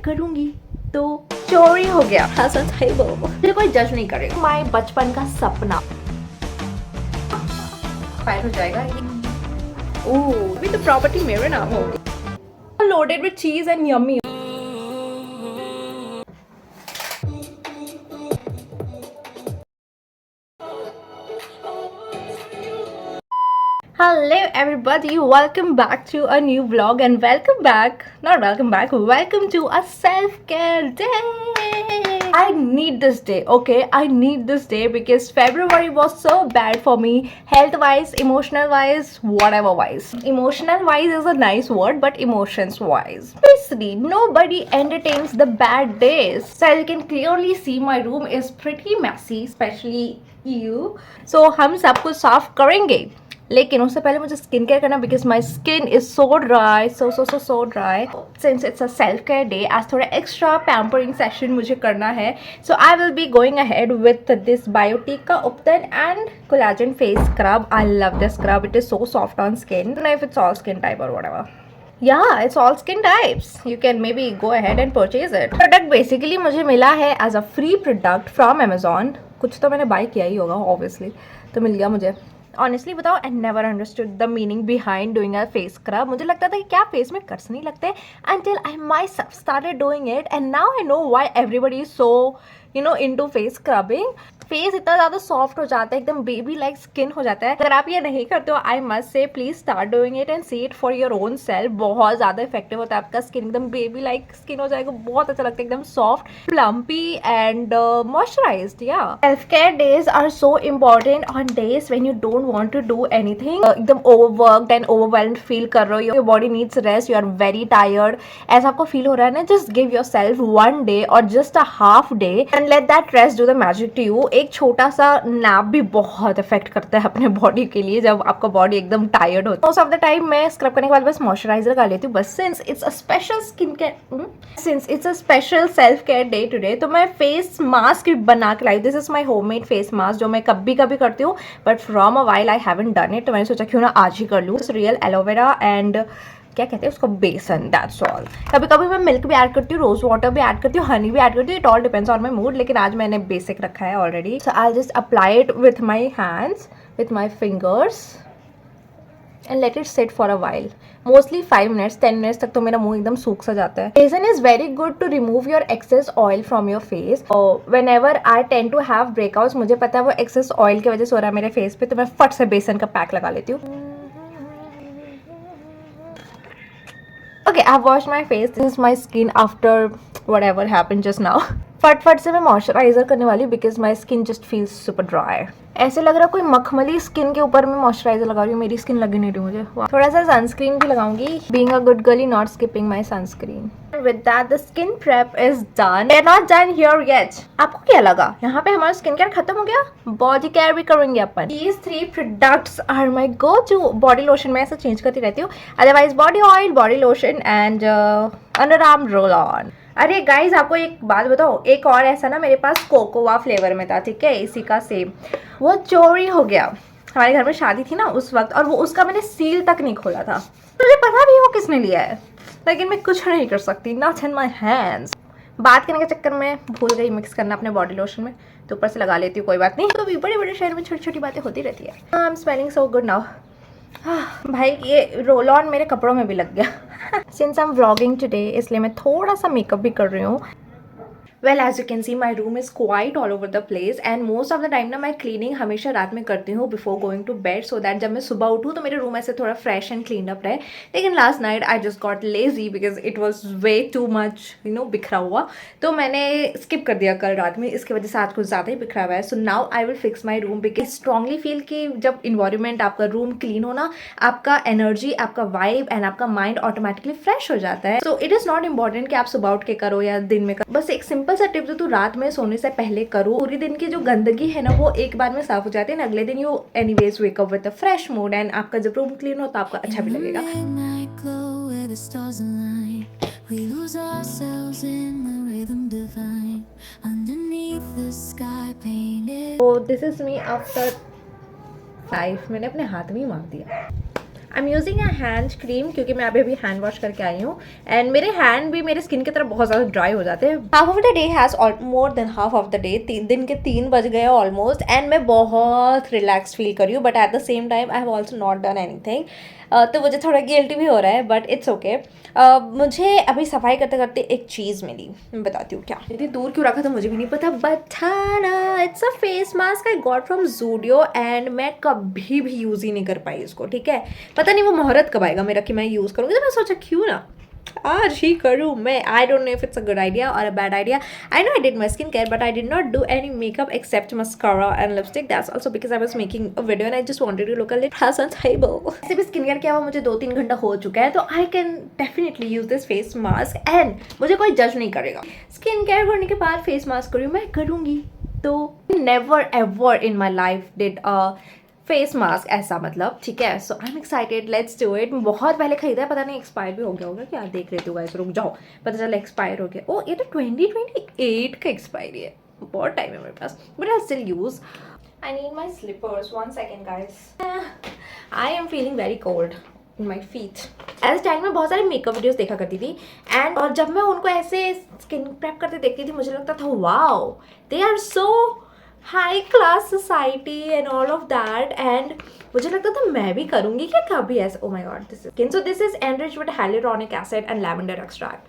करूंगी तो चोरी हो गया। हाँ सच है वो, मुझे कोई जज नहीं करेगा। माय बचपन का सपना फायर हो जाएगा। ओह अभी तो प्रॉपर्टी मेरे नाम होगी, लोडेड विद चीज and yummy. Hello everybody, welcome back to a new vlog and welcome to a self-care day. I need this day, okay? I need this day because February was so bad for me, health-wise, emotional-wise, whatever-wise. Emotional-wise is a nice word, but emotions-wise. Obviously, nobody entertains the bad days. So as you can clearly see, my room is pretty messy, especially you. So हम सब कुछ साफ करेंगे, लेकिन उससे पहले मुझे skin care करना because my skin is so dry, so dry. Since it's a self care day, आज थोड़ा एक्स्ट्रा पैम्परिंग सेशन मुझे करना है। So I will be going ahead with this Biotique का उपटन and collagen face scrub. I love this scrub, it is so soft on skin, if it's all skin type और whatever. Yeah, it's all skin types. You can maybe go ahead and purchase it. Product basically मुझे मिला है as a free product from Amazon. कुछ तो मैंने bye किया ही होगा obviously, तो मिल गया मुझे। ऑनेस्टली बताओ, I never understood the meaning behind doing a face scrub. मुझे लगता था कि क्या फेस में कर्स नहीं लगते, until I myself started doing it and now I know why everybody is so into face scrubbing. Face इतना ज़्यादा सॉफ्ट हो जाता है, एकदम बेबी लाइक स्किन हो जाता है। अगर आप ये नहीं करते हो, I must say please start doing it and see it for your own self. बहुत ज़्यादा इफेक्टिव होता है, आपका स्किन एकदम बेबी लाइक स्किन हो जाएगा, बहुत अच्छा लगता है, एकदम सॉफ्ट, प्लम्पी एंड मॉइस्चराइज्ड। या self care days are so important on days when you don't want to do anything, एकदम ओवरवर्क्ड एंड ओवरवेल्म्ड फील कर रहे हो, your body needs rest, you are very tired, ऐसा आपको feel हो रहा है ना, just give yourself one day और just a half day and let that rest do the magic to you. एक छोटा सा नैप भी बहुत इफेक्ट करता है अपने बॉडी के लिए, जब आपका बॉडी एकदम टायर्ड होता है। मोस्ट ऑफ द टाइम मैं स्क्रब करने के बाद बस मॉइस्चराइजर लगा लेती हूँ, बस since it's a special skin care, since it's a special self care day today, तो मैं फेस मास्क बना के लाई। This is my homemade face mask, जो मैं कभी कभी करती हूँ, but from a while I haven't done it, तो मैंने सोचा क्यों ना आज ही कर लूँ। रियल एलोवेरा एंड क्या कहते हैं उसको, बेसन, दैट्स ऑल। कभी कभी मैं मिल्क भी ऐड करती हूँ, रोज वाटर भी ऐड करती हूँ, हनी भी ऐड करती हूँ, it all depends on my mood, लेकिन आज मैंने बेसिक रखा है already. So I just apply it with my hands, with my fingers and let it set for a while, mostly 5 minutes 10 minutes तक तो मेरा मुंह एकदम सूख सा जाता है। Besan is very good to remove your excess oil from your face. Whenever I tend to have breakouts, मुझे पता है वो एक्सेस ऑयल की वजह से हो रहा है मेरे फेस पे, तो मैं फट से बेसन का पैक लगा लेती हूँ। Okay, I've washed my face. This is my skin after whatever happened just now. फट से मैं मॉइस्चराइजर करने वाली because my skin just feels super dry. ऐसे लग रहा है कोई मखमली स्किन के ऊपर मैं मॉइस्चराइजर लगा रही हूँ, मेरी स्किन लगी नहीं रही मुझे। थोड़ा सा सनस्क्रीन भी लगाऊंगी, being a good girly not skipping my sunscreen. With that, the skin prep is done. We're not done here yet. आपको क्या लगा यहाँ पे हमारा स्किन केयर खत्म हो गया? बॉडी केयर भी करेंगे अपन। These 3 products are my go-to. Body lotion मैं ऐसा चेंज करती रहती हूँ, otherwise body oil, body lotion and underarm roll on. अरे गाइज, आपको एक बात बताओ, एक और ऐसा ना मेरे पास कोकोआ फ्लेवर में था, ठीक है, इसी का सेम, वो चोरी हो गया। हमारे घर में शादी थी ना उस वक्त, और वो उसका मैंने सील तक नहीं खोला था, मुझे पता भी वो किसने लिया है, लेकिन मैं कुछ नहीं कर सकती, नॉट इन माई हैंड्स। बात करने के चक्कर में भूल गई मिक्स करना अपने बॉडी लोशन में, तो ऊपर से लगा लेती हूँ, कोई बात नहीं, तो भी बड़े बड़े शहर में छोटी छोटी बातें होती रहती है। I am smelling so good now. भाई ये रोल ऑन मेरे कपड़ों में भी लग गया। Since I am vlogging today, इसलिए मैं थोड़ा सा मेकअप भी कर रही हूँ। Well as you can see my room is quite all over the place and most of the time ना मैं क्लीनिंग हमेशा रात में करती हूँ before going to bed, so that जब मैं सुबह उठूँ तो मेरे रूम ऐसे थोड़ा फ्रेश एंड क्लीन अप रहे। लेकिन last night I just got lazy because it was way too much बिखरा हुआ, तो मैंने स्किप कर दिया कल रात में, इसकी वजह से आज कुछ ज़्यादा ही बिखरा हुआ है। So now I will fix my room because strongly feel कि जब इन्वायरमेंट आपका रूम क्लीन होना, आपका एनर्जी, आपका वाइब एंड आपका माइंड ऑटोमेटिकली फ्रेश हो जाता है। So it is not important कि आप सुबह उठ के करो या दिन में करो, बस एक सिंपल सा टिप जो तू रात में सोने से पहले करो, पूरी दिन की जो गंदगी है ना वो एक बार में साफ हो जाती है, अगले दिन you anyways wake up with a fresh mood and आपका जब रूम क्लीन हो तो आपका अच्छा भी लगेगा। So this is me after 5, मैंने अपने हाथ में ही मार दिया। I am using a hand cream क्योंकि मैं अभी हैंड वॉश करके आई हूँ एंड मेरे हैंड भी मेरे स्किन की तरफ बहुत ज़्यादा ड्राई हो जाते हैं. Half of the day has more than half of the day, दिन के 3 बज गए ऑलमोस्ट एंड मैं बहुत रिलैक्स फील कर रही हूँ, but at the same time I have also not done anything. तो मुझे थोड़ा गिल्टी भी हो रहा है, बट इट्स ओके. मुझे अभी सफाई करते करते एक चीज़ मिली, मैं बताती हूँ क्या. इतनी दूर क्यों रखा था मुझे भी नहीं पता, बट ना it's a face mask I got from Zudio and मैं कभी भी यूज़ ही नहीं कर पाई इसको. ठीक है, पता नहीं वो मुहूर्त कब आएगा मेरा कि मैं यूज़ करूँगी, तो मैं सोचा क्यों ना आज ही करूँ मैं. I don't know if it's a good idea और a bad idea. I know I did my skin care but I did not do any makeup except mascara and lipstick. That's also because I was making a video and I just wanted to look a little presentable. ऐसे भी skin care किया हुआ मुझे 2-3 घंटा हो चुका है, तो I can definitely use this face mask and मुझे कोई जज नहीं करेगा. स्किन केयर करने के बाद फेस मास्क करूँ मैं करूँगी. तो never ever in my life did face mask ऐसा, मतलब ठीक है. So I am excited, let's do it. बहुत पहले खरीदा है, पता नहीं एक्सपायर भी हो गया होगा क्या, देख लेती हूँ गाइस, रुक जाओ, पता चला एक्सपायर हो गया. ओ ये तो 2028 का एक्सपायरी है, बहुत टाइम है मेरे पास, but I still use. I need my slippers, 1 second guys. I am feeling very cold in my feet. As time में बहुत सारे मेकअप वीडियोस देखा करती थी एंड और जब मैं उनको ऐसे स्किन प्रेप करते देखती थी मुझे लगता था wow they are so high class society and all of that. And मुझे लगता था मैं भी करूँगी क्या कभी ऐसा. Oh my god, this is so this is enriched with hyaluronic acid and lavender extract.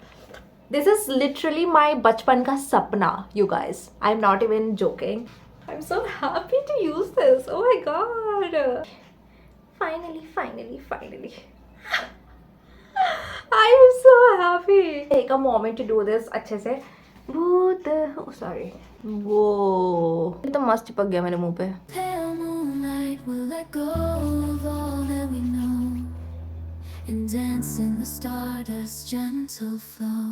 This is literally my बचपन का सपना, you guys. I'm not even joking. I'm so happy to use this. Oh my god. Finally. I am so happy. Take a moment to do this अच्छे से. भूत, oh sorry. वो ये तो मस्त चिपक गया मेरे मुंह पे. Pale moonlight will let go of all that we know and dance in the stardust, gentle flow.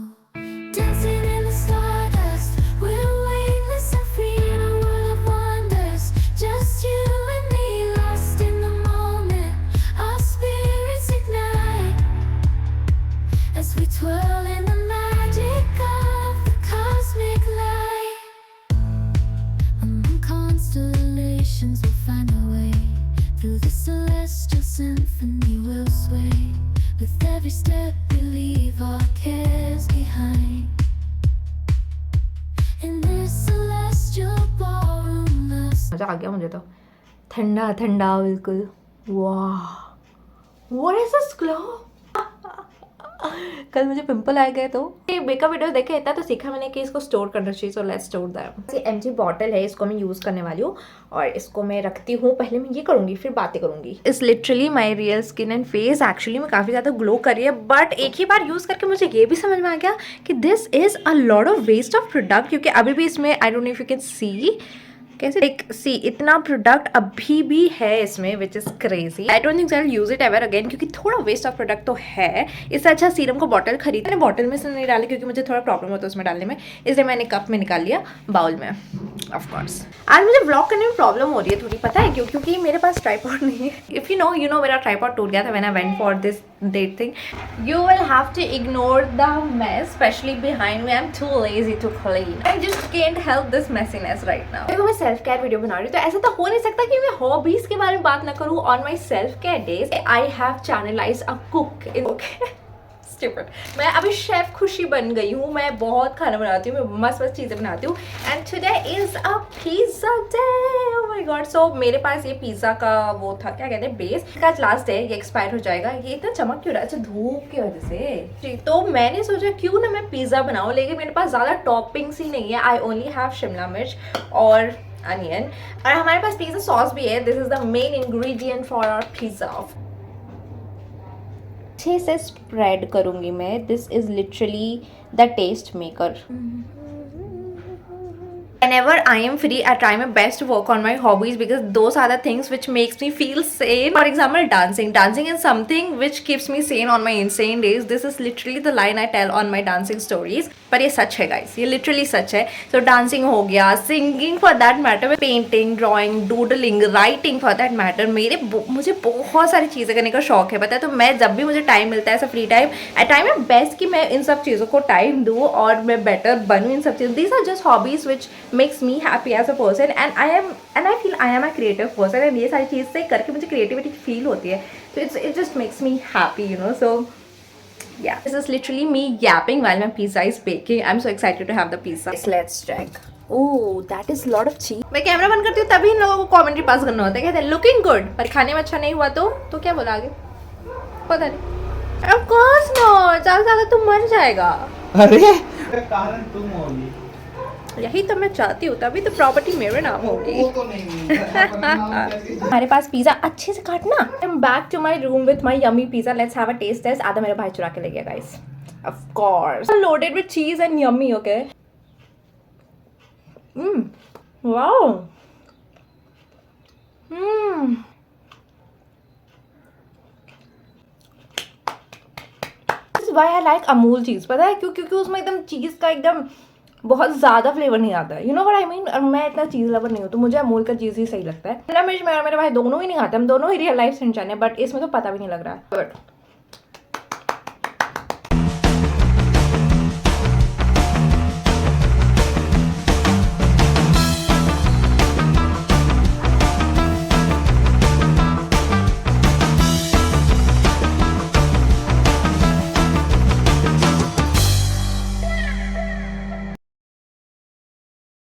Dancing in the stardust, we're weightless and free in a world of wonders. Just you and me, lost in the moment. Our spirits ignite as we twirl in the magic of the cosmic light. Among constellations we'll find our way. Through the celestial symphony we'll sway. With every step we leave our cares behind. In this celestial ballroom मजा आ गया मुझे तो. ठंडा ठंडा बिल्कुल. वाह, what is this glow. कल मुझे पिंपल आ गए तो ये मेकअप वीडियो देखे इतना तो सीखा मैंने कि इसको स्टोर करना चाहिए. So let's store that. ये एमजी बॉटल है, इसको मैं यूज़ करने वाली हूँ और इसको मैं रखती हूँ. पहले मैं ये करूँगी फिर बातें करूँगी. इस literally my real skin and face actually में काफ़ी ज़्यादा ग्लो कर रही है, बट एक ही बार यूज़ करके मुझे ये भी समझ में आ गया कि this is a lot of waste of product. क्योंकि अभी भी इसमें I don't know if you can see कैसे लाइक सी इतना प्रोडक्ट अभी भी है इसमें, which is crazy. I don't think I will use it ever again क्योंकि थोड़ा वेस्ट ऑफ प्रोडक्ट तो है. इससे अच्छा सीरम को बॉटल खरीद. मैंने बॉटल में से नहीं डाली क्योंकि मुझे थोड़ा प्रॉब्लम होता है उसमें डालने में, इसलिए मैंने कप में निकाल लिया, बाउल में ऑफ कोर्स. आज मुझे व्लॉग करने में प्रॉब्लम हो रही है थोड़ी, पता है क्यों? क्योंकि मेरे पास ट्राइपॉड नहीं है. इफ यू नो मेरा ट्राइपॉड टूट गया था when I went for this date thing. You will have to ignore the mess, specially behind me. I am too lazy to clean. I just can't help this messiness right now. देखो मैं self care video बना रही हूँ तो ऐसा तो हो नहीं सकता कि मैं हॉबीज के बारे में बात ना करूँ. On my self care days I have channelize a cook in. Stupid. मैं अभी शेफ खुशी बन गई हूँ. मैं बहुत खाना बनाती हूँ, मैं मस्त चीज़ें बनाती हूँ. And today is a pizza day. Oh my god. So मेरे पास ये पिज़्ज़ा का वो था, क्या कहते हैं, बेस. आज लास्ट डे, ये एक्सपायर हो जाएगा. ये इतना चमक क्यों रहा है? अच्छा, धूप की वजह से. तो मैंने सोचा क्यों ना मैं पिज़्ज़ा बनाऊँ, लेकिन मेरे पास ज़्यादा टॉपिंग्स ही नहीं है. आई ओनली हैव शिमला मिर्च और अनियन, और हमारे पास पिज़्ज़ा सॉस भी है. This is the main ingredient for our pizza. अच्छे से स्प्रेड करूंगी मैं. This is literally the taste maker. Whenever I am free, I try my best to work on my hobbies because those are the things which makes me feel sane. For example, dancing. Dancing is something which keeps me sane on my insane days. This is literally the line I tell on my dancing stories. पर ये सच है guys, ये literally सच है। तो dancing हो गया, singing for that matter, painting, drawing, doodling, writing for that matter, मुझे बहुत सारी चीज़ें करने का शौक है, पता है। तो मैं जब भी मुझे टाइम मिलता है, ऐसा फ्री टाइम, टाइम है बेस्ट कि मैं इन सब चीज़ों को टाइम दूँ और मैं बेटर बनूँ इन सब चीज़ों। These are just hobbies which makes me happy as a person and I feel I am a creative person and ये सारी चीज़ से करके मुझे क्रिएटिविटी फील होती है। तो it just makes me happy, you know. So yeah, this is literally me yapping while my pizza is baking. I'm so excited to have the pizza. Let's check. Oh, that is lot of cheese. मैं camera बंद करती हूँ तभी इन लोगों को commentary पास करना होता है, कहते हैं लुकिंग गुड, पर खाने में अच्छा नहीं हुआ तो क्या बोला आगे पता नहीं। Of course not, ज्यादा तो मर जाएगा। अरे कारण तुम होगी, यही तो मैं चाहती हूँ, तभी तो प्रॉपर्टी मेरे नाम होगी। वो तो नहीं हमारे पास पिज्जा अच्छे से काटना। I am back to my room with my yummy pizza, let's have a taste test. आधा मेरा भाई चुरा के ले गया guys, of course loaded with cheese and yummy. Okay, wow, this is why I like Amul cheese, पता है क्यों? क्योंकि उसमें एकदम चीज का एकदम बहुत ज़्यादा फ्लेवर नहीं आता है, you know what I mean. और मैं इतना चीज़ लवर नहीं हूँ, तो मुझे अमूल का चीज़ ही सही लगता है। मेरा मेरे भाई दोनों ही नहीं खाते, हम दोनों ही रियल लाइफ से इंसान है, बट इसमें तो पता भी नहीं लग रहा है। बट